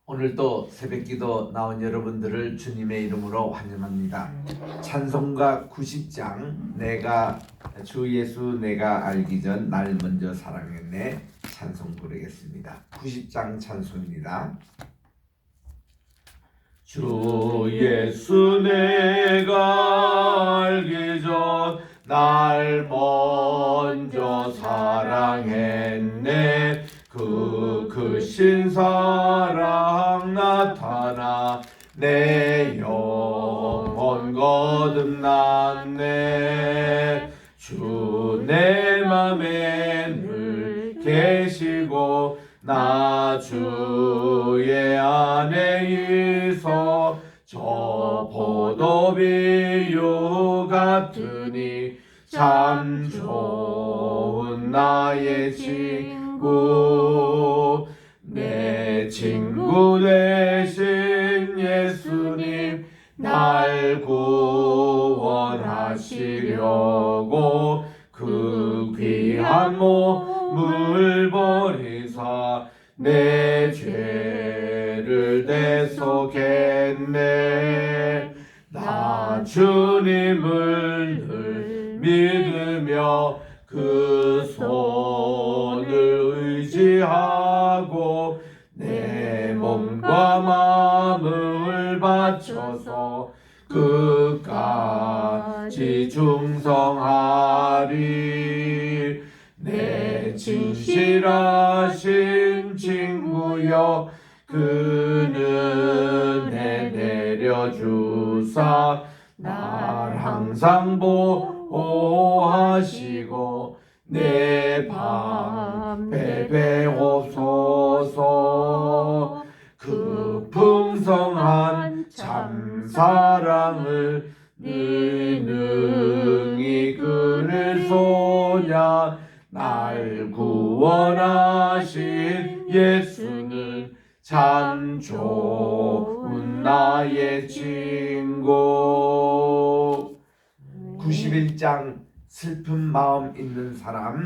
오늘도 새벽기도 나온 여러분들을 주님의 이름으로 환영합니다. 찬송가 90장 내가 주 예수 내가 알기 전 날 먼저 사랑했네 찬송 부르겠습니다. 90장 찬송입니다. 주 예수 내가 알기 전 날 먼저 사랑했네 그 크신 사랑 나타나 내 영혼 거듭났네 주 내 맘에 늘 계시고 나 주의 안에 있어 저 포도비유 같으니 참 좋은 나의 친구 내 친구 되신 예수님 날 구원하시려고 그 귀한 몸을 버리사 내 죄를 대속했네 나 주님을 늘 믿으며 그 손을 의지하고 내 몸과 마음을 바쳐서 끝까지 충성하리 내 진실하신 친구여 그 은혜 내려주사 날 항상 보호하시고 내 방 베베옵소서 그 풍성한 참 사랑을 능히 그를 소냐 날 구원하신 예수는 참 좋은 나의 친구. 91장 슬픈 마음 있는 사람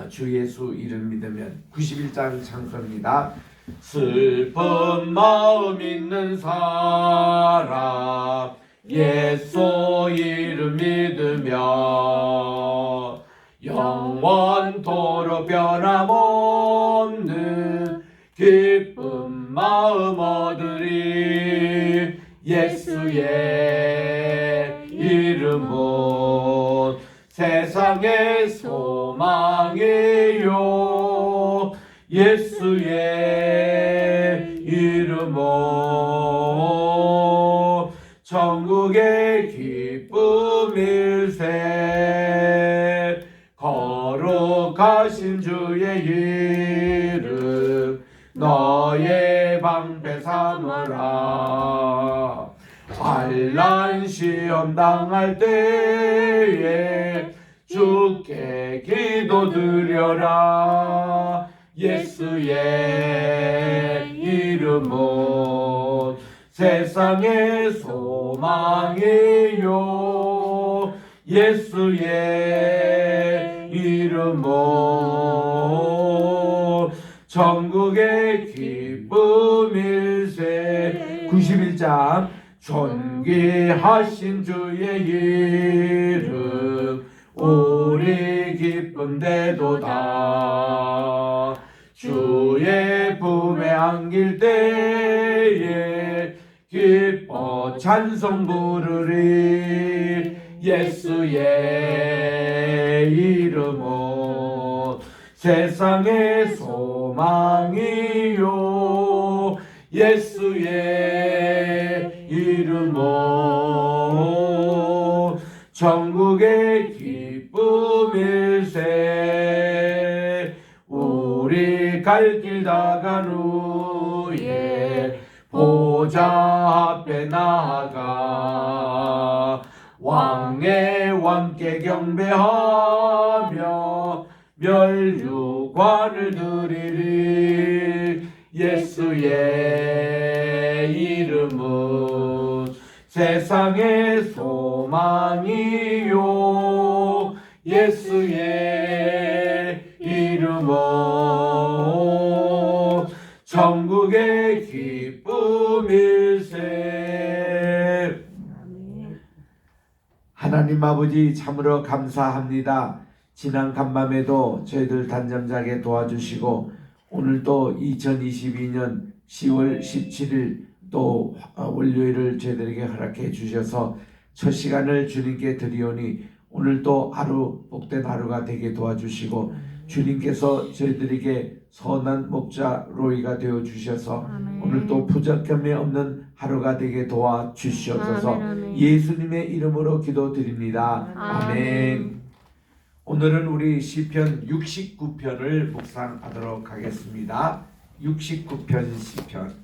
주 예수 이름 믿으면 91장 찬송입니다. 슬픈 마음 있는 사람 예수 이름 믿으며 영원토록 변함없는 기쁜 마음 얻으리 예수의 이름은 세상의 소망이요 예수의 이름은 천국의 기쁨일세 거룩하신 주의 이름 너의 방패 삼으라 환난 시험 당할 때에 주께 기도드려라 예수의 이름은 세상의 소망이요 예수의 이름은 천국의 기쁨일세 91장 존귀하신 주의 이름 우리 기쁜데도다 주의 품에 안길 때에 기뻐 찬송 부르리 예수의 이름은 세상의 소망이요 예수의 이름은 천국의 기쁨일세 우리 갈 길 다간 후에 보좌 앞에 나아가 왕의 왕께 경배하며 멸류관을 드리리 예수의 이름은 세상의 소망이요 예수의 이름은 천국의 기쁨일세. 하나님 아버지 참으로 감사합니다. 지난 간밤에도 저희들 단잠자게 도와주시고 오늘도 2022년 10월 17일 또 월요일을 저희들에게 허락해 주셔서 첫 시간을 주님께 드리오니 오늘도 하루 복된 하루가 되게 도와주시고 주님께서 저희들에게 선한 목자 로이가 되어 주셔서 오늘도 부족함이 없는 하루가 되게 도와주시옵소서. 예수님의 이름으로 기도드립니다. 아멘. 오늘은 우리 시편 69편을 묵상하도록 하겠습니다. 69편 시편.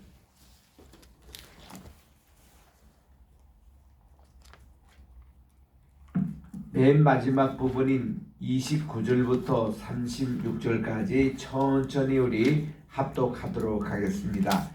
맨 마지막 부분인 29절부터 36절까지 천천히 우리 합독하도록 하겠습니다.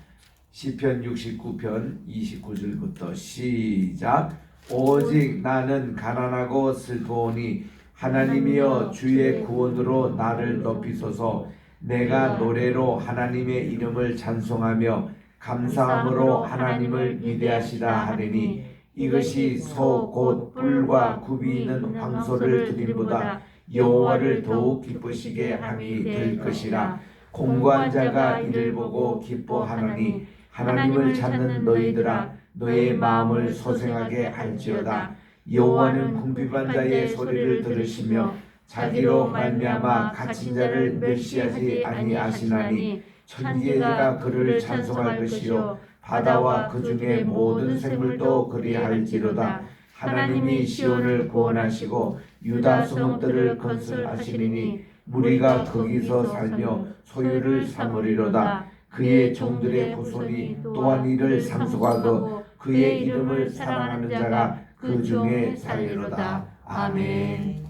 시편 69편 29절부터 시작. 오직 나는 가난하고 슬퍼오니 하나님이여 주의 구원으로 나를 높이소서. 내가 노래로 하나님의 이름을 찬송하며 감사함으로 하나님을 위대하시다 하리니 이것이 소 곧 뿔과 굽이 있는 황소를 드림보다 여호와를 더욱 기쁘시게 함이 될 것이라. 공고한 자가 이를 보고 기뻐하노니 하나님을 찾는 너희들아 너의 마음을 소생하게 할지어다. 여호와는 궁핍한 자의 소리를 들으시며 자기로 말미암아 갇힌 자를 멸시하지 아니하시나니 천지가 그를 찬송할 것이요 바다와 그 중에 모든 생물도 그리할지로다. 하나님이 시온을 구원하시고 유다 성읍들을 건설하시리니 무리가 거기서 살며 소유를 삼으리로다. 그의 종들의 후손이 또한 이를 상속하고 그의 이름을 사랑하는 자가 그 중에 살리로다. 아멘.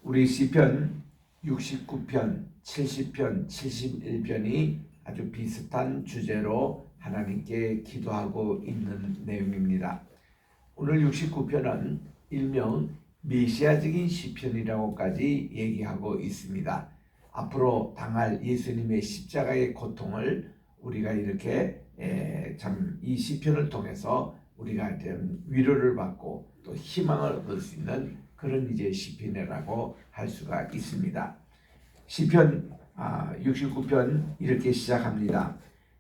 우리 시편 69편, 70편, 71편이 아주 비슷한 주제로 하나님께 기도하고 있는 내용입니다. 오늘 69편은 일명 메시아적인 시편이라고까지 얘기하고 있습니다. 앞으로 당할 예수님의 십자가의 고통을 우리가 이렇게 참 이 시편을 통해서 우리가 좀 위로를 받고 또 희망을 얻을 수 있는 그런 이제 시편이라고 할 수가 있습니다. 시편 69편 이렇게 시작합니다.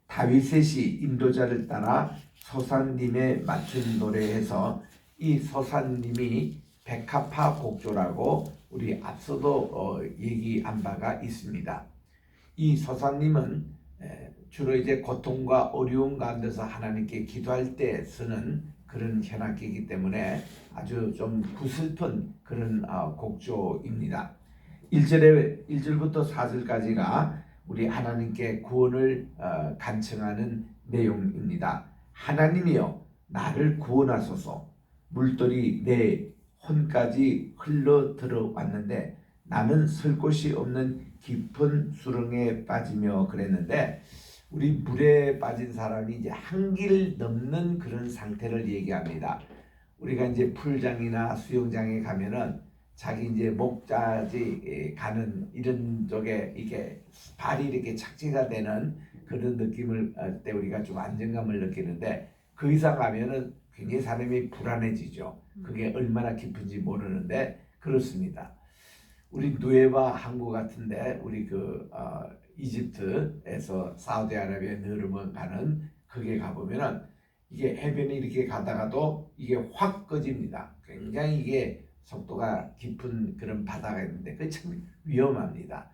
다윗의 인도자를 따라 소산님에 맞춘 노래에서 이 소산님이 백합화 곡조라고 우리 앞서도 얘기한 바가 있습니다. 이 소산님은 주로 이제 고통과 어려움 가운데서 하나님께 기도할 때 쓰는 그런 현악기이기 때문에 아주 좀 구슬픈 그런 곡조입니다. 1절부터 4절까지가 우리 하나님께 구원을 간청하는 내용입니다. 하나님이여 나를 구원하소서. 물들이 내 혼까지 흘러 들어왔는데 나는 설 곳이 없는 깊은 수렁에 빠지며 그랬는데 우리 물에 빠진 사람이 이제 한길 넘는 그런 상태를 얘기합니다. 우리가 이제 풀장이나 수영장에 가면은 자기 이제 목까지 가는 이런 쪽에 이게 발이 이렇게 착지가 되는 그런 느낌을 할 때 우리가 좀 안정감을 느끼는데 그 이상 가면은 굉장히 사람이 불안해지죠. 그게 얼마나 깊은지 모르는데 그렇습니다. 우리 누에바 항구 같은데 우리 이집트에서 사우디아라비아 느르만 가는 그게 가보면은 이게 해변이 이렇게 가다가도 이게 확 꺼집니다. 굉장히 이게 속도가 깊은 그런 바다가 있는데 그게 참 위험합니다.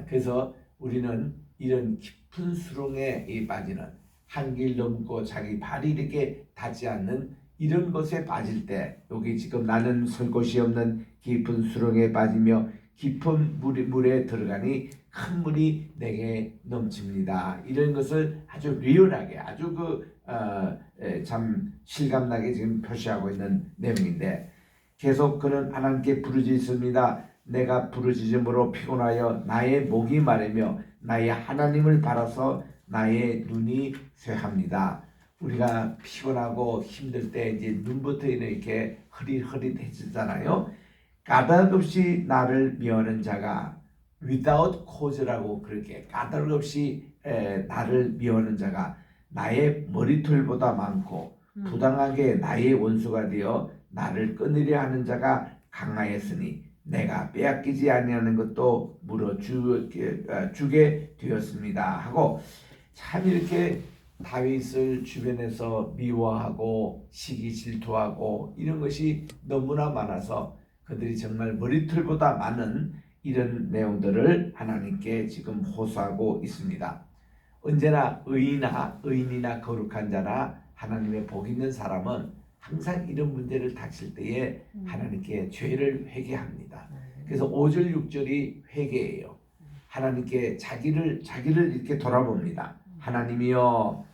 그래서 우리는 이런 깊은 수렁에 빠지는 한길 넘고 자기 발이 이렇게 닿지 않는 이런 것에 빠질 때 여기 지금 나는 설 곳이 없는 깊은 수렁에 빠지며 깊은 물에 들어가니 큰 물이 내게 넘칩니다. 이런 것을 아주 리얼하게 아주 참 실감나게 지금 표시하고 있는 내용인데 계속 그는 하나님께 부르짖습니다. 내가 부르짖음으로 피곤하여 나의 목이 마르며 나의 하나님을 바라서 나의 눈이 쇠합니다. 우리가 피곤하고 힘들 때 이제 눈부터 이렇게 흐릿흐릿해지잖아요. 까닭 없이 나를 미워하는 자가 without cause라고 그렇게 까닭 없이 나를 미워하는 자가 나의 머리털보다 많고 부당하게 나의 원수가 되어 나를 끊으려 하는 자가 강하였으니 내가 빼앗기지 아니하는 것도 주게 되었습니다 하고, 참 이렇게 다윗을 주변에서 미워하고 시기 질투하고 이런 것이 너무나 많아서 그들이 정말 머리털보다 많은 이런 내용들을 하나님께 지금 호소하고 있습니다. 언제나 의인이나 거룩한 자나 하나님의 복 있는 사람은 항상 이런 문제를 닥칠 때에 하나님께 죄를 회개합니다. 그래서 5절 6절이 회개예요. 하나님께 자기를 이렇게 돌아봅니다. 하나님이여,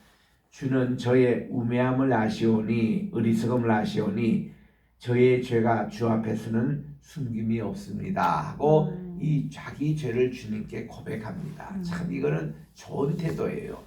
주는 저의 우매함을 아시오니 어리석음을 아시오니 저의 죄가 주 앞에서는 숨김이 없습니다 하고 이 자기 죄를 주님께 고백합니다. 참 이거는 좋은 태도예요.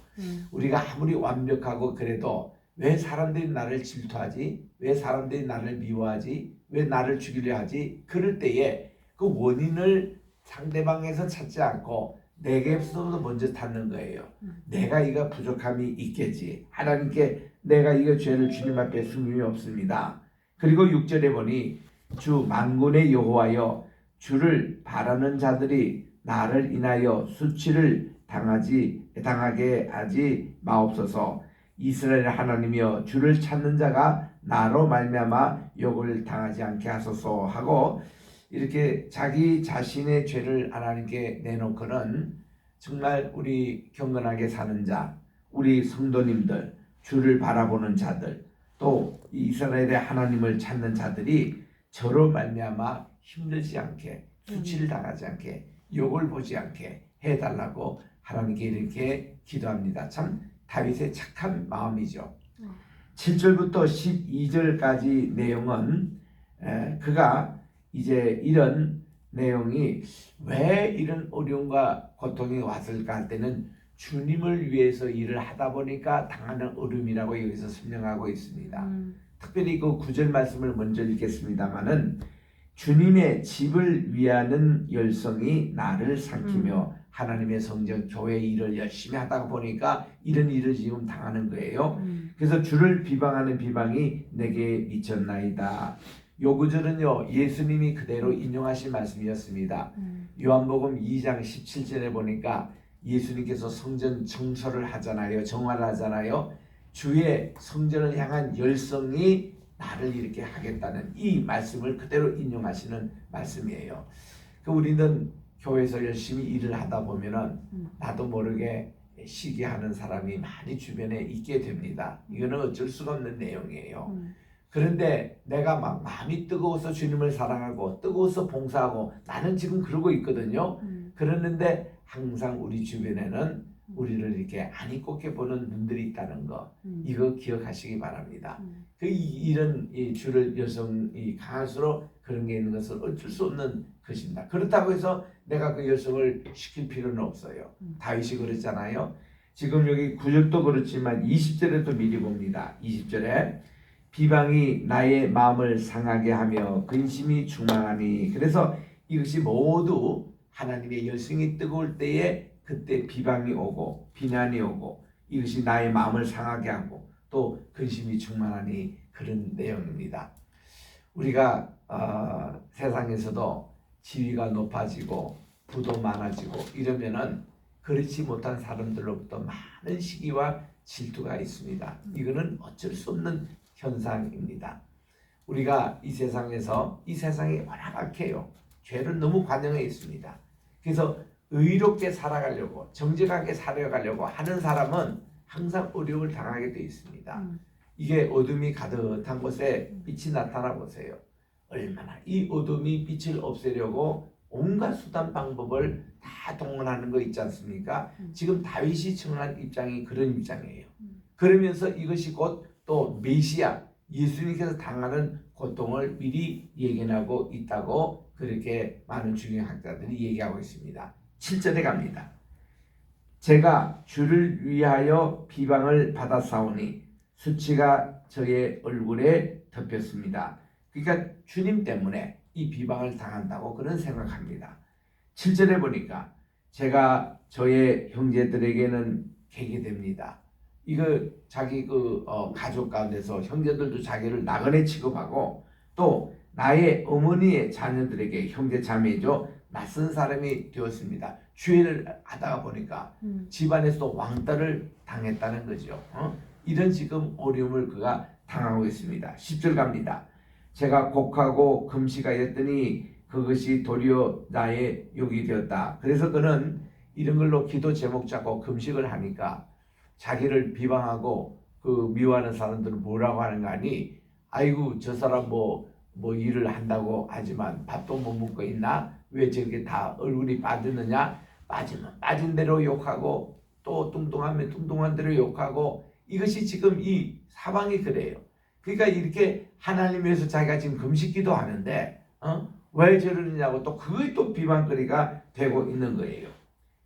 우리가 아무리 완벽하고 그래도 왜 사람들이 나를 질투하지? 왜 사람들이 나를 미워하지? 왜 나를 죽이려 하지? 그럴 때에 그 원인을 상대방에서 찾지 않고 내게서 먼저 찾는 거예요. 내가 이거 부족함이 있겠지. 하나님께 내가 이거 죄를 주님 앞에 숨김이 없습니다. 그리고 6절에 보니 주 만군의 여호와여, 주를 바라는 자들이 나를 인하여 수치를 당하게 하지 마옵소서. 이스라엘 하나님이여, 주를 찾는 자가 나로 말미암아 욕을 당하지 않게 하소서 하고, 이렇게 자기 자신의 죄를 하나님께 내놓고는 정말 우리 경건하게 사는 자, 우리 성도님들, 주를 바라보는 자들, 또 이스라엘의 하나님을 찾는 자들이 저로 말미암아 힘들지 않게, 수치를 당하지 않게, 욕을 보지 않게 해달라고 하나님께 이렇게 기도합니다. 참 다윗의 착한 마음이죠. 7절부터 12절까지 내용은 그가 이제 이런 내용이 왜 이런 어려움과 고통이 왔을까 할 때는 주님을 위해서 일을 하다 보니까 당하는 어려움이라고 여기서 설명하고 있습니다. 특별히 그 9절 말씀을 먼저 읽겠습니다마는 주님의 집을 위하는 열성이 나를 삼키며 하나님의 성전 교회 일을 열심히 하다 보니까 이런 일을 지금 당하는 거예요. 그래서 주를 비방하는 비방이 내게 미쳤나이다. 요 구절은요, 예수님이 그대로 인용하신 말씀이었습니다. 요한복음 2장 17절에 보니까 예수님께서 성전 청소를 하잖아요. 정화를 하잖아요. 주의 성전을 향한 열성이 나를 이렇게 하겠다는 이 말씀을 그대로 인용하시는 말씀이에요. 우리는 교회에서 열심히 일을 하다 보면은 나도 모르게 시기하는 사람이 많이 주변에 있게 됩니다. 이거는 어쩔 수가 없는 내용이에요. 그런데 내가 막 마음이 뜨거워서 주님을 사랑하고 뜨거워서 봉사하고 나는 지금 그러고 있거든요. 그러는데 항상 우리 주변에는 우리를 이렇게 아니 꼽게 보는 눈들이 있다는 거, 이거 기억하시기 바랍니다. 이런 주를 열성이 강할수록 그런 게 있는 것은 어쩔 수 없는 것입니다. 그렇다고 해서 내가 그 열성을 시킬 필요는 없어요. 다윗이 그랬잖아요. 지금 여기 9절도 그렇지만 20절에도 미리 봅니다. 20절에 비방이 나의 마음을 상하게 하며 근심이 충만하니, 그래서 이것이 모두 하나님의 열성이 뜨거울 때에 그때 비방이 오고 비난이 오고 이것이 나의 마음을 상하게 하고 또 근심이 충만하니 그런 내용입니다. 우리가 세상에서도 지위가 높아지고 부도 많아지고 이러면은 그렇지 못한 사람들로부터 많은 시기와 질투가 있습니다. 이거는 어쩔 수 없는 현상입니다. 우리가 이 세상이 워낙 악해요. 죄를 너무 관영해 있습니다. 그래서 의롭게 살아가려고 정직하게 살아가려고 하는 사람은 항상 어려움을 당하게 되어 있습니다. 이게 어둠이 가득한 곳에 빛이 나타나 보세요. 얼마나 이 어둠이 빛을 없애려고 온갖 수단 방법을 다 동원하는 거 있지 않습니까? 지금 다윗이 청한 입장이 그런 입장이에요. 그러면서 이것이 곧 또 메시아 예수님께서 당하는 고통을 미리 예견하고 있다고 그렇게 많은 중용학자들이 얘기하고 있습니다. 7절에 갑니다. 제가 주를 위하여 비방을 받았사오니 수치가 저의 얼굴에 덮였습니다. 그러니까 주님 때문에 이 비방을 당한다고 그런 생각합니다. 7절에 보니까 제가 저의 형제들에게는 객이 됩니다. 이거 자기 가족 가운데서 형제들도 자기를 나그네 취급하고 또 나의 어머니의 자녀들에게 형제 자매죠. 낯선 사람이 되었습니다. 주일을 하다가 보니까 집안에서 왕따를 당했다는 거죠. 이런 지금 어려움을 그가 당하고 있습니다. 10절 갑니다. 제가 곡하고 금식하였더니 그것이 도리어 나의 욕이 되었다. 그래서 그는 이런 걸로 기도 제목 잡고 금식을 하니까 자기를 비방하고 미워하는 사람들은 뭐라고 하는 거 아니? 아이고 저 사람 뭐 일을 한다고 하지만 밥도 못 먹고 있나? 왜 저렇게 다 얼굴이 빠지느냐? 빠지면 빠진 대로 욕하고 또 뚱뚱하면 뚱뚱한 대로 욕하고 이것이 지금 이 사방이 그래요. 그러니까 이렇게 하나님 위해서 자기가 지금 금식기도 하는데 왜 저러느냐고 또 그게 또 비방거리가 되고 있는 거예요.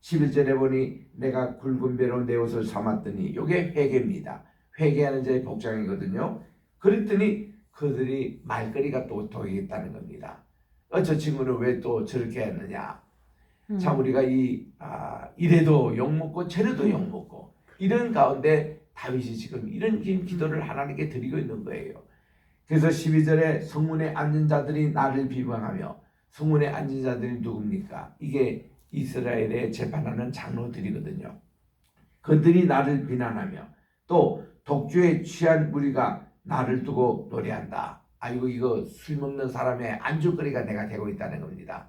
11절에 보니 내가 굵은 배로 내 옷을 삼았더니 이게 회개입니다. 회개하는 자의 복장이거든요. 그랬더니 그들이 말거리가 또 되겠다는 겁니다. 저 친구는 왜 또 저렇게 했느냐. 참 우리가 이래도 욕먹고 저래도 욕먹고 이런 가운데 다윗이 지금 이런 기도를 하나님께 드리고 있는 거예요. 그래서 12절에 성문에 앉은 자들이 나를 비방하며 성문에 앉은 자들이 누굽니까? 이게 이스라엘에 재판하는 장로들이거든요. 그들이 나를 비난하며 또 독주에 취한 무리가 나를 두고 노래한다. 아이고 이거 술 먹는 사람의 안주거리가 내가 되고 있다는 겁니다.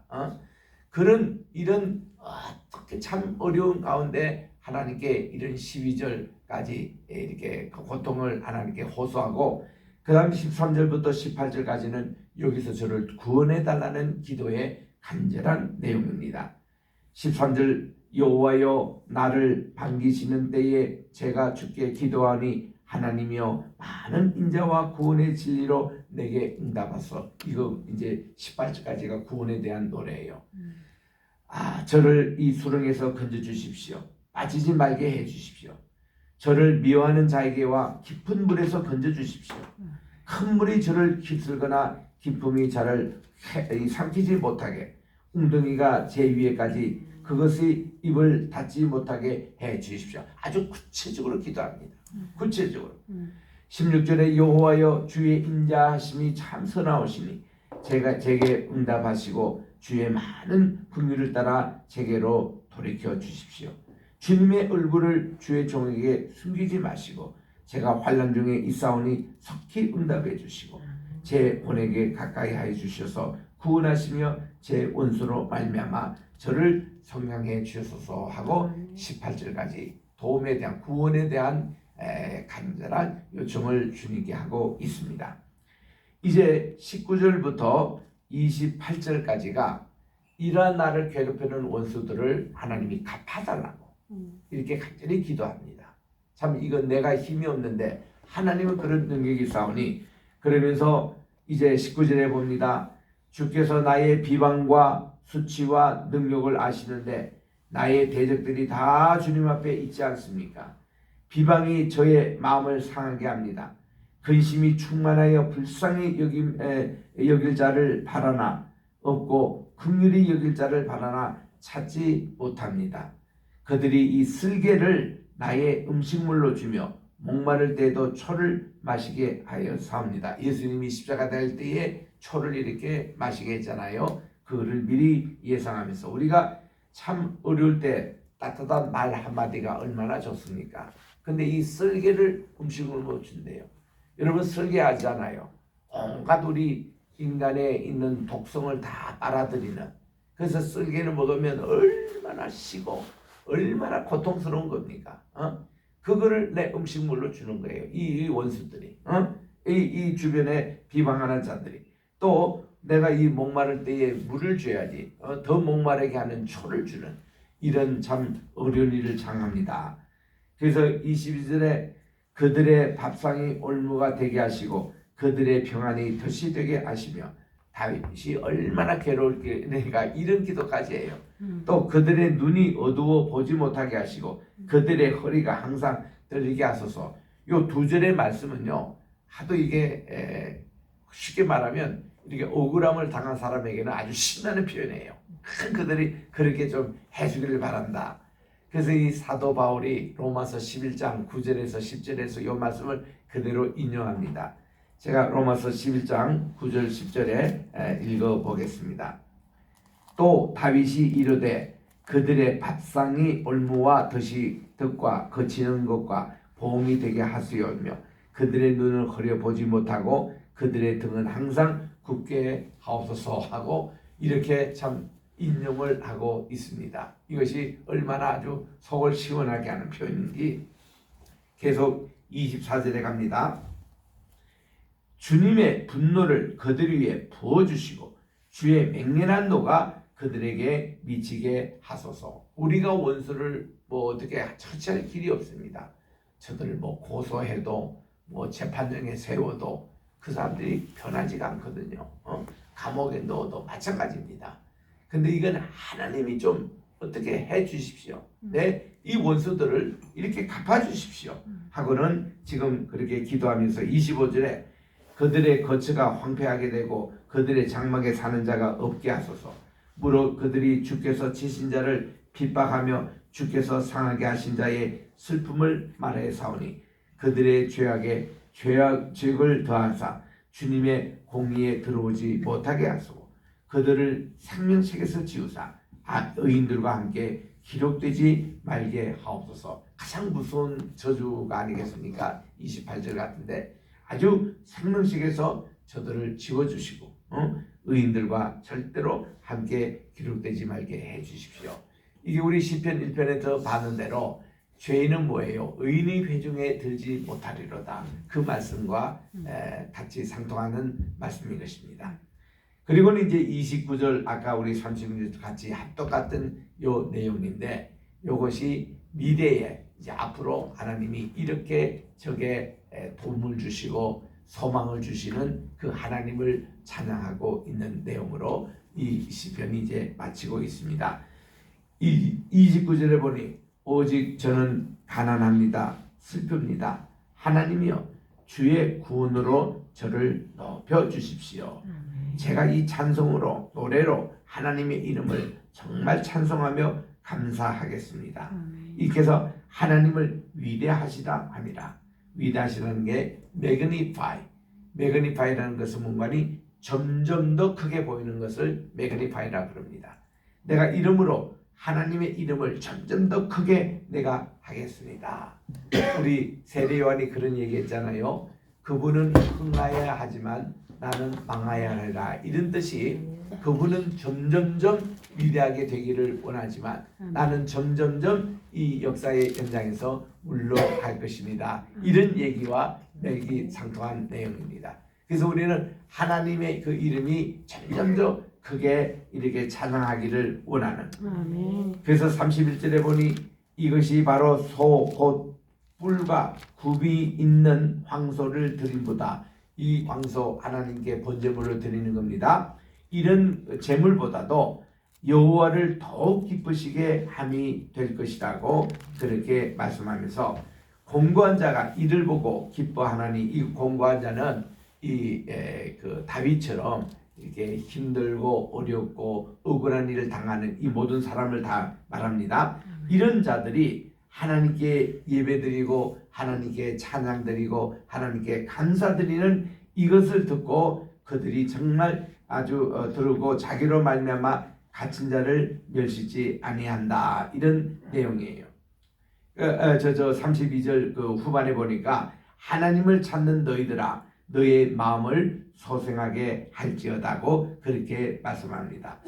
그런 이런 어떻게 참 어려운 가운데 하나님께 이런 12절까지 이렇게 고통을 하나님께 호소하고 그 다음 13절부터 18절까지는 여기서 저를 구원해 달라는 기도의 간절한 내용입니다. 13절 여호와여 나를 반기시는 때에 제가 주께 기도하니 하나님이여 많은 인자와 구원의 진리로 내게 응답하소. 이거 이제 18절까지가 구원에 대한 노래예요. 저를 이 수렁에서 건져 주십시오. 빠지지 말게 해 주십시오. 저를 미워하는 자에게와 깊은 물에서 건져 주십시오. 큰 물이 저를 휩쓸거나 깊음이 저를 삼키지 못하게 웅덩이가 제 위에까지 그것이 입을 닫지 못하게 해 주십시오. 아주 구체적으로 기도합니다. 구체적으로. 16절에 여호와여 주의 인자하심이 참 선하오시니 제게 응답하시고 주의 많은 긍휼을 따라 제게로 돌이켜 주십시오. 주님의 얼굴을 주의 종에게 숨기지 마시고 제가 환난 중에 있사오니 속히 응답해 주시고 제 본에게 가까이 하여 주셔서 구원하시며 제 원수로 말미암아 저를 성량해 주소서 하고 18절까지 도움에 대한 구원에 대한 간절한 요청을 주님께 하고 있습니다. 이제 19절부터 28절까지가 이러한 나를 괴롭히는 원수들을 하나님이 갚아달라고 이렇게 간절히 기도합니다. 참 이건 내가 힘이 없는데 하나님은 그런 능력이 있사오니 그러면서 이제 19절에 봅니다. 주께서 나의 비방과 수치와 능력을 아시는데 나의 대적들이 다 주님 앞에 있지 않습니까? 비방이 저의 마음을 상하게 합니다. 근심이 충만하여 불쌍히 여길 자를 바라나 없고 긍휼히 여길 자를 바라나 찾지 못합니다. 그들이 이 쓸개를 나의 음식물로 주며 목마를 때에도 초를 마시게 하여 사옵니다. 예수님이 십자가 될 때에 초를 이렇게 마시게 했잖아요. 그거를 미리 예상하면서 우리가 참 어려울 때 따뜻한 말 한마디가 얼마나 좋습니까? 근데 이 쓸개를 음식으로 준대요. 여러분 쓸개하잖아요. 온갖 우리 인간에 있는 독성을 다 빨아들이는. 그래서 쓸개를 먹으면 얼마나 시고 얼마나 고통스러운 겁니까? 그거를 내 음식물로 주는 거예요. 이 원수들이, 이 주변에 비방하는 자들이. 또 내가 이 목마를 때에 물을 줘야지. 더 목마르게 하는 초를 주는 이런 참 어려운 일을 당합니다. 그래서 22절에 그들의 밥상이 올무가 되게 하시고 그들의 평안이 덫이 되게 하시며 다윗이 얼마나 괴로울게 내가 이런 기도까지 해요. 또 그들의 눈이 어두워 보지 못하게 하시고 그들의 허리가 항상 떨리게 하소서. 요 두 절의 말씀은요 하도 이게 쉽게 말하면 이렇게 억울함을 당한 사람에게는 아주 신나는 표현이에요. 그들이 그렇게 좀 해주기를 바란다. 그래서 이 사도 바울이 로마서 11장 9절에서 10절에서 이 말씀을 그대로 인용합니다. 제가 로마서 11장 9절 10절에 읽어보겠습니다. 또 다윗이 이르되 그들의 밥상이 올무와 덫과 거치는 것과 보응이 되게 하시오며 그들의 눈을 흐려 보지 못하고 그들의 등은 항상 굳게 하옵소서 하고 이렇게 참 인용을 하고 있습니다. 이것이 얼마나 아주 속을 시원하게 하는 표현인지 계속 24절에 갑니다. 주님의 분노를 그들 위에 부어주시고 주의 맹렬한 노가 그들에게 미치게 하소서. 우리가 원수를 어떻게 처치할 길이 없습니다. 저들을 고소해도 재판정에 세워도 그 사람들이 변하지가 않거든요. 감옥에 넣어도 마찬가지입니다. 근데 이건 하나님이 좀 어떻게 해 주십시오. 이 원수들을 이렇게 갚아 주십시오. 하고는 지금 그렇게 기도하면서 25절에 그들의 거처가 황폐하게 되고 그들의 장막에 사는 자가 없게 하소서. 무릇 그들이 주께서 치신 자를 핍박하며 주께서 상하게 하신 자의 슬픔을 말해 사오니 그들의 죄악을 더하사 주님의 공의에 들어오지 못하게 하소서. 그들을 생명책에서 지우사 의인들과 함께 기록되지 말게 하옵소서. 가장 무서운 저주가 아니겠습니까? 28절 같은데 아주 생명책에서 저들을 지워주시고 의인들과 절대로 함께 기록되지 말게 해주십시오. 이게 우리 시편 1편에서 봤는 대로 죄인은 뭐예요? 의인의 회중에 들지 못하리로다. 그 말씀과 같이 상통하는 말씀인 것입니다. 그리고는 이제 29절 아까 우리 36절 같이 똑같은 요 내용인데 이것이 미래에 이제 앞으로 하나님이 이렇게 저게 도움을 주시고 소망을 주시는 그 하나님을 찬양하고 있는 내용으로 이 시편이 이제 마치고 있습니다. 이 29절에 보니 오직 저는 가난합니다. 슬픕니다. 하나님이여 주의 구원으로 저를 높여 주십시오. 제가 이 찬송으로 노래로 하나님의 이름을 정말 찬송하며 감사하겠습니다. 이렇게 해서 하나님을 위대하시다 함이라. 위대하시다는 게 매그니파이라는 것은 뭔가니 점점 더 크게 보이는 것을 매그니파이라고 부릅니다. 내가 이름으로 하나님의 이름을 점점 더 크게 내가 하겠습니다. 우리 세례 요한이 그런 얘기했잖아요. 그분은 흥하여야 하지만 나는 망하여야 하리라. 이런 뜻이 그분은 점점점 위대하게 되기를 원하지만 나는 점점점 이 역사의 현장에서 물러갈 것입니다. 이런 얘기와 맥이 상통한 내용입니다. 그래서 우리는 하나님의 그 이름이 점점 더 크게 이렇게 찬양하기를 원하는. 그래서 31절에 보니 이것이 바로 소 곧 뿔과 굽이 있는 황소를 드림보다 이 황소 하나님께 번제물을 드리는 겁니다. 이런 제물보다도 여호와를 더욱 기쁘시게 함이 될 것이라고 그렇게 말씀하면서 공고한 자가 이를 보고 기뻐하나니 이 공고한 자는 그 다윗처럼 이렇게 힘들고 어렵고 억울한 일을 당하는 이 모든 사람을 다 말합니다. 이런 자들이 하나님께 예배드리고 하나님께 찬양드리고 하나님께 감사드리는 이것을 듣고 그들이 정말 아주 들고 자기로 말미암아 갇힌 자를 멸시지 아니한다. 이런 내용이에요. 32절 그 후반에 보니까 하나님을 찾는 너희들아 너의 마음을 소생하게 할지어다고 그렇게 말씀합니다.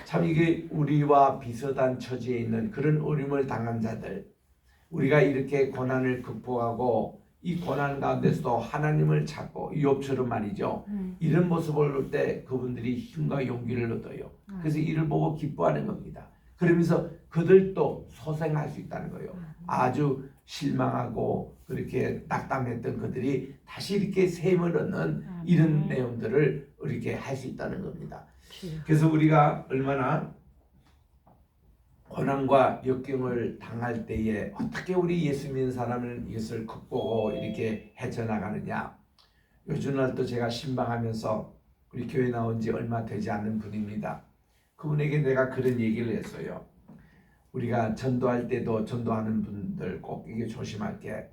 참 이게 우리와 비슷한 처지에 있는 그런 어려움을 당한 자들, 우리가 이렇게 고난을 극복하고 이 고난 가운데서도 하나님을 찾고 욥처럼 말이죠. 이런 모습을 볼 때 그분들이 힘과 용기를 얻어요. 그래서 이를 보고 기뻐하는 겁니다. 그러면서 그들도 소생할 수 있다는 거예요. 아주 실망하고 그렇게 낙담했던 그들이 다시 이렇게 셈을 얻는 이런 내용들을 이렇게 할 수 있다는 겁니다. 그래서 우리가 얼마나 고난과 역경을 당할 때에 어떻게 우리 예수 믿는 사람은 이것을 극복하고 이렇게 헤쳐나가느냐. 요즘날 또 제가 신방하면서 우리 교회 나온 지 얼마 되지 않는 분입니다. 그분에게 내가 그런 얘기를 했어요. 우리가 전도할 때도 전도하는 분들 꼭 이게 조심할 게,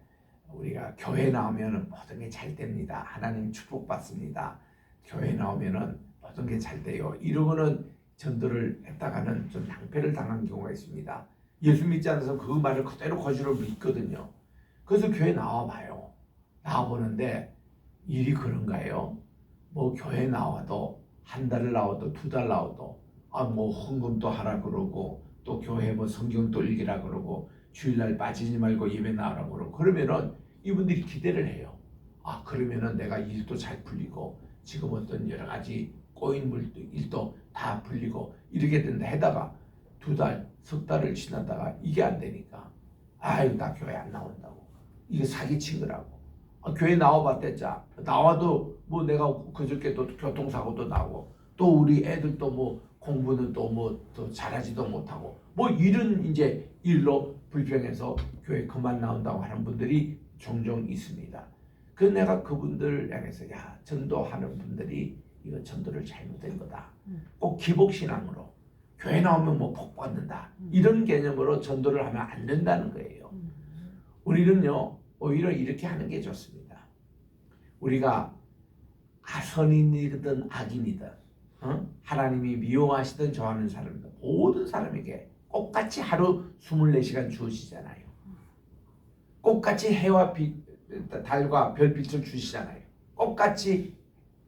우리가 교회 나오면은 모든 게 잘 됩니다. 하나님 축복받습니다. 교회 나오면은 모든 게 잘 돼요. 이러고는 전도를 했다가는 좀 낭패를 당한 경우가 있습니다. 예수 믿지 않아서 그 말을 그대로 거짓으로 믿거든요. 그래서 교회 나와봐요. 나와보는데 일이 그런가요? 뭐 교회 나와도 한 달을 나와도 두 달 나와도 뭐 헌금도 하라 그러고, 또 교회 뭐 성경도 읽으라 그러고, 주일날 빠지지 말고 예배 나오라 그러고, 그러면은 이분들이 기대를 해요. 그러면은 내가 일도 잘 풀리고 지금 어떤 여러 가지 꼬인 일도 다 풀리고 이렇게 된다 해다가 두 달, 석 달을 지나다가 이게 안 되니까 나 교회 안 나온다고. 이게 사기친 거라고. 교회 나와봤댔자. 나와도 뭐 내가 그저께 또 교통사고도 나고, 또 우리 애들도 뭐 공부는 또 뭐 더 잘하지도 못하고, 뭐 이런 이제 일로 불평해서 교회 그만 나온다고 하는 분들이 종종 있습니다. 그래서 내가 그분들 향해서 전도하는 분들이 이거 전도를 잘못된 거다. 꼭 기복신앙으로 교회 나오면 뭐 복 받는다, 이런 개념으로 전도를 하면 안 된다는 거예요. 우리는요 오히려 이렇게 하는 게 좋습니다. 우리가 선인이든 악인이든 하나님이 미워하시든 좋아하는 사람이든 모든 사람에게 똑같이 하루 24시간 주시잖아요. 똑같이 해와 달과 별빛을 주시잖아요. 똑같이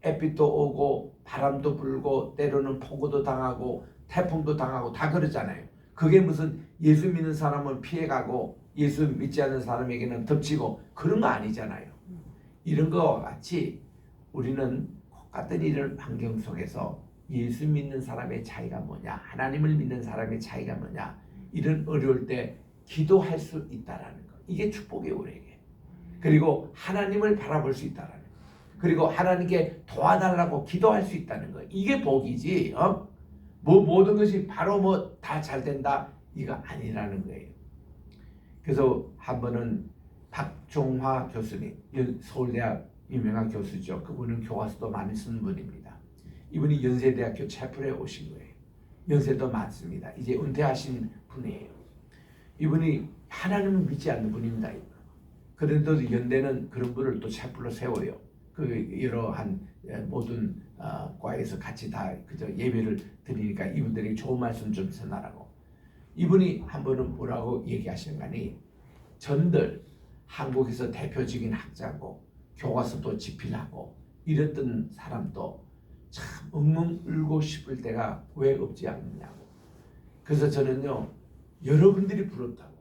햇빛도 오고 바람도 불고 때로는 폭우도 당하고 태풍도 당하고 다 그러잖아요. 그게 무슨 예수 믿는 사람은 피해가고 예수 믿지 않는 사람에게는 덮치고 그런 거 아니잖아요. 이런 거와 같이 우리는 똑같은 이런 환경 속에서 예수 믿는 사람의 차이가 뭐냐, 하나님을 믿는 사람의 차이가 뭐냐, 이런 어려울 때 기도할 수 있다라는 거, 이게 축복이에요 우리에게. 그리고 하나님을 바라볼 수 있다라는 거, 그리고 하나님께 도와달라고 기도할 수 있다는 거, 이게 복이지 뭐 모든 것이 바로 뭐 다 잘 된다 이거 아니라는 거예요. 그래서 한 번은 박종화 교수님, 서울대학 유명한 교수죠. 그분은 교과서도 많이 쓰는 분입니다. 이분이 연세대학교 채플에 오신 거예요. 연세도 많습니다. 이제 은퇴하신 분이에요. 이분이 하나님을 믿지 않는 분입니다. 그런데도 연대는 그런 분을 또 채플로 세워요. 그 여러한 모든 과에서 같이 다 그저 예배를 드리니까 이분들이 좋은 말씀 좀 전하라고. 이분이 한 번은 뭐라고 얘기하시는가니, 전들 한국에서 대표적인 학자고 교과서도 집필하고 이랬던 사람도 참 엉엉 울고 싶을 때가 왜 없지 않느냐고. 그래서 저는요, 여러분들이 부럽다고,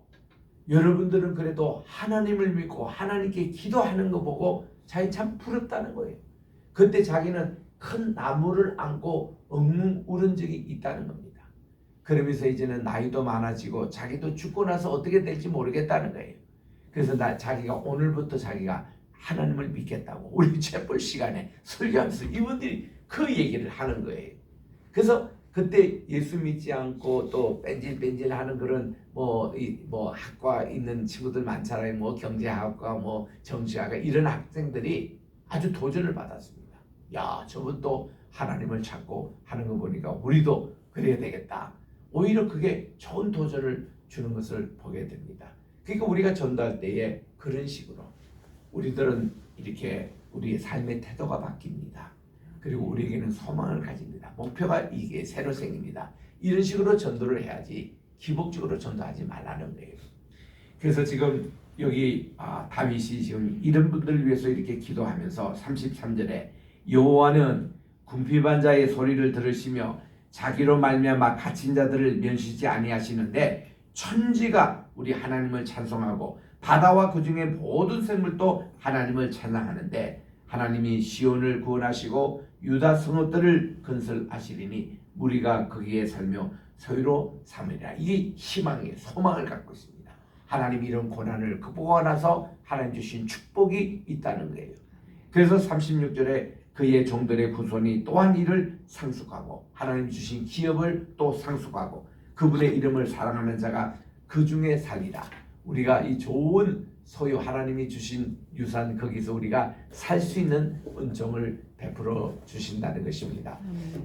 여러분들은 그래도 하나님을 믿고 하나님께 기도하는 거 보고 자기 참 부럽다는 거예요. 그때 자기는 큰 나무를 안고 엉엉 울은 적이 있다는 겁니다. 그러면서 이제는 나이도 많아지고 자기도 죽고 나서 어떻게 될지 모르겠다는 거예요. 그래서 자기가 오늘부터 자기가 하나님을 믿겠다고 우리 채플 시간에 설교하면서 이분들이 그 얘기를 하는 거예요. 그래서 그때 예수 믿지 않고 또 뺀질뺀질 하는 그런 뭐 학과 있는 친구들 많잖아요. 뭐 경제학과, 뭐 정치학과, 이런 학생들이 아주 도전을 받았습니다. 저분도 하나님을 찾고 하는 거 보니까 우리도 그래야 되겠다. 오히려 그게 좋은 도전을 주는 것을 보게 됩니다. 그러니까 우리가 전도할 때에 그런 식으로 우리들은 이렇게 우리의 삶의 태도가 바뀝니다. 그리고 우리에게는 소망을 가집니다. 목표가 이게 새로 생깁니다. 이런 식으로 전도를 해야지 기복적으로 전도하지 말라는 거예요. 그래서 지금 여기 다윗이 지금 이런 분들을 위해서 이렇게 기도하면서 33절에 여호와는 궁핍한 자의 소리를 들으시며 자기로 말미암아 갇힌 자들을 면시지 아니하시는데 천지가 우리 하나님을 찬송하고 바다와 그 중에 모든 생물도 하나님을 찬양하는데 하나님이 시온을 구원하시고 유다 성읍들을 건설하시리니 무리가 거기에 살며 소유로 삼으리라. 이게 희망이에요. 소망을 갖고 있습니다. 하나님이 이런 고난을 극복하고 나서 하나님 주신 축복이 있다는 거예요. 그래서 36절에 그의 종들의 후손이 또한 이를 상속하고 하나님 주신 기업을 또 상속하고 그분의 이름을 사랑하는 자가 그 중에 살리라. 우리가 이 좋은 소유 하나님이 주신 유산 거기서 우리가 살 수 있는 은총을 베풀어 주신다는 것입니다.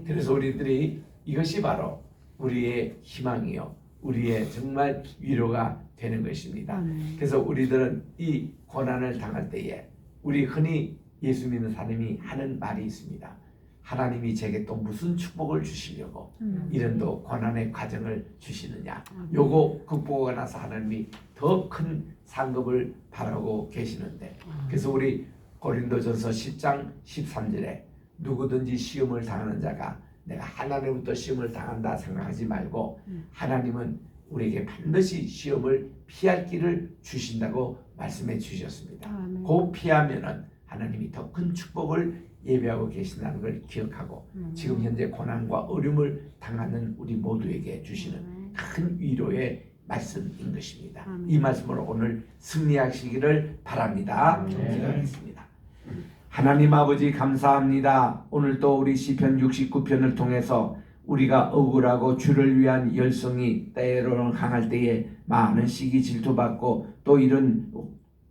그래서 우리들이 이것이 바로 우리의 희망이요 우리의 정말 위로가 되는 것입니다. 그래서 우리들은 이 고난을 당할 때에 우리 흔히 예수 믿는 사람이 하는 말이 있습니다. 하나님이 제게 또 무슨 축복을 주시려고 이런 또 고난의 과정을 주시느냐. 요거 극복하고 나서 하나님이 더 큰 상급을 바라고 계시는데, 그래서 우리 고린도전서 10장 13절에 누구든지 시험을 당하는 자가 내가 하나님부터 시험을 당한다 생각하지 말고 하나님은 우리에게 반드시 시험을 피할 길을 주신다고 말씀해 주셨습니다. 그 피하면은 하나님이 더 큰 축복을 예배하고 계신다는 걸 기억하고 지금 현재 고난과 어려움을 당하는 우리 모두에게 주시는 큰 위로의 말씀인 것입니다. 이 말씀으로 오늘 승리하시기를 바랍니다. 기도하겠습니다. 하나님 아버지 감사합니다. 오늘도 우리 시편 69편을 통해서 우리가 억울하고 주를 위한 열성이 때로는 강할 때에 많은 시기 질투받고 또 이런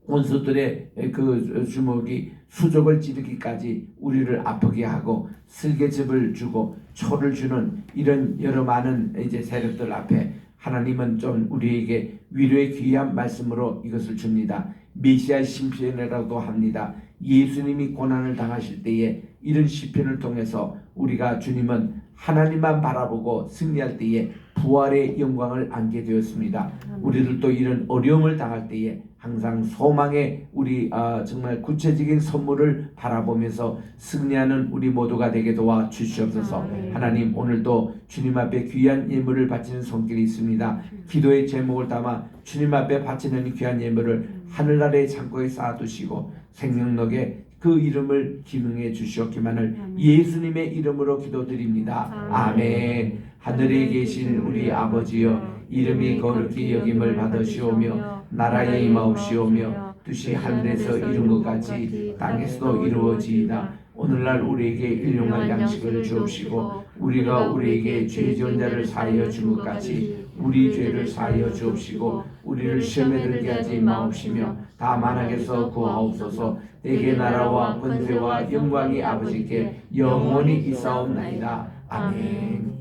원수들의 그 주먹이 수족을 찌르기까지 우리를 아프게 하고 슬개즙을 주고 초를 주는 이런 여러 많은 이제 세력들 앞에 하나님은 좀 우리에게 위로의 귀한 말씀으로 이것을 줍니다. 메시아 심편이라고도 합니다. 예수님이 고난을 당하실 때에 이런 시편을 통해서 우리가 주님은 하나님만 바라보고 승리할 때에 부활의 영광을 안게 되었습니다. 우리들도 이런 어려움을 당할 때에 항상 소망의 우리 정말 구체적인 선물을 바라보면서 승리하는 우리 모두가 되게 도와 주시옵소서. 하나님 오늘도 주님 앞에 귀한 예물을 바치는 손길이 있습니다. 기도의 제목을 담아 주님 앞에 바치는 귀한 예물을 하늘나라의 창고에 쌓아두시고 생명록에 그 이름을 기능해 주시옵기만을 예수님의 이름으로 기도드립니다. 아멘. 하늘에 계신 우리 아버지여, 이름이 거룩히 여김을 받으시오며 나라에 임하옵시오며 뜻이 하늘에서 이룬 것 같이 땅에서도 이루어지이다. 오늘날 우리에게 일용할 양식을 주옵시고 우리가 우리에게 죄 지은 자를 사하여 준 것 같이 우리 죄를 사하여 주옵시고 우리를 시험에 들게 하지 마옵시며 다만 악에서 구하옵소서. 내게 나라와 권세와 영광이 아버지께 영원히 있사옵나이다. 아멘.